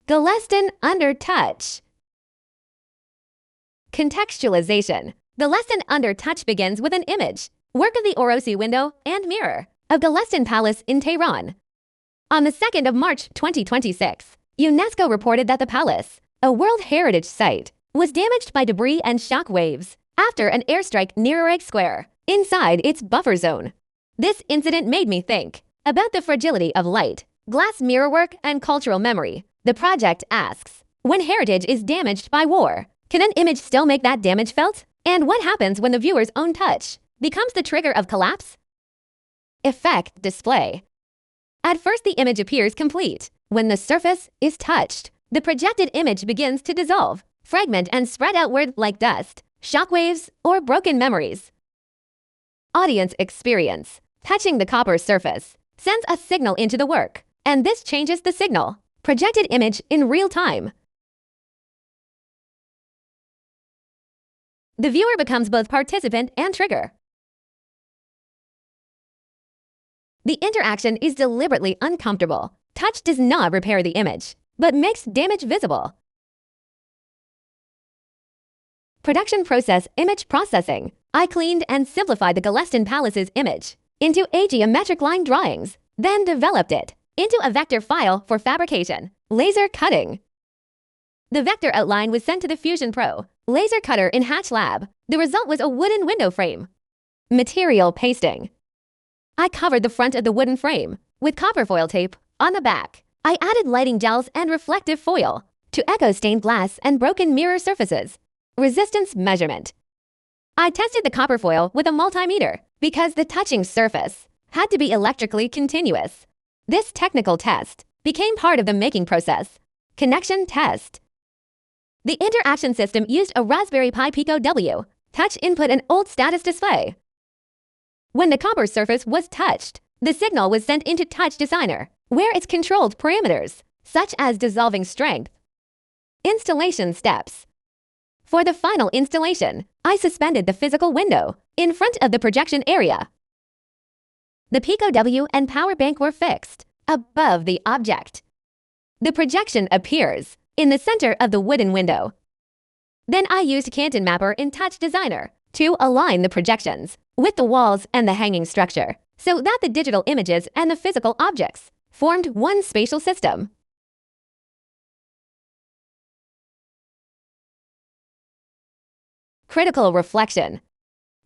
Golestan Under Touch. Contextualization. Golestan Under Touch begins with an image, work of the Orosi window and mirror, of Golestan Palace in Tehran. On the 2nd of March 2026, UNESCO reported that the palace, a World Heritage Site, was damaged by debris and shock waves after an airstrike near Arag Square, inside its buffer zone. This incident made me think about the fragility of light, glass mirrorwork, and cultural memory. The project asks, when heritage is damaged by war, can an image still make that damage felt? And what happens when the viewer's own touch becomes the trigger of collapse? Effect display. At first, the image appears complete. When the surface is touched, the projected image begins to dissolve, fragment, and spread outward like dust, shockwaves, or broken memories. Audience experience. Touching the copper surface sends a signal into the work, and this changes the signal. Projected image in real time. The viewer becomes both participant and trigger. The interaction is deliberately uncomfortable. Touch does not repair the image, but makes damage visible. Production process. Image processing. I cleaned and simplified the Golestan Palace's image into a geometric line drawings, then developed it into a vector file for fabrication. Laser cutting. The vector outline was sent to the Fusion Pro laser cutter in Hatch Lab. The result was a wooden window frame. Material pasting. I covered the front of the wooden frame with copper foil tape. On the back, I added lighting gels and reflective foil to echo stained glass and broken mirror surfaces. Resistance measurement. I tested the copper foil with a multimeter because the touching surface had to be electrically continuous. This technical test became part of the making process. Connection test. The interaction system used a Raspberry Pi Pico W touch input and old status display. When the copper surface was touched, the signal was sent into Touch Designer, where it's controlled parameters, such as dissolving strength. Installation steps. For the final installation, I suspended the physical window in front of the projection area. The Pico W and power bank were fixed above the object. The projection appears in the center of the wooden window. Then I used Canton Mapper in Touch Designer to align the projections with the walls and the hanging structure so that the digital images and the physical objects formed one spatial system. Critical reflection.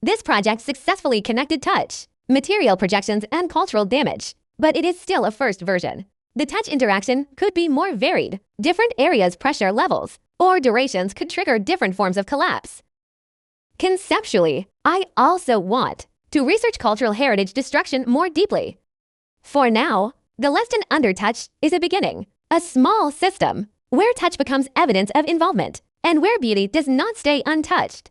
This project successfully connected touch, material projections, and cultural damage, but it is still a first version. The touch interaction could be more varied. Different areas' pressure levels or durations could trigger different forms of collapse. Conceptually, I also want to research cultural heritage destruction more deeply. For now, Golestan Under Touch is a beginning, a small system where touch becomes evidence of involvement and where beauty does not stay untouched.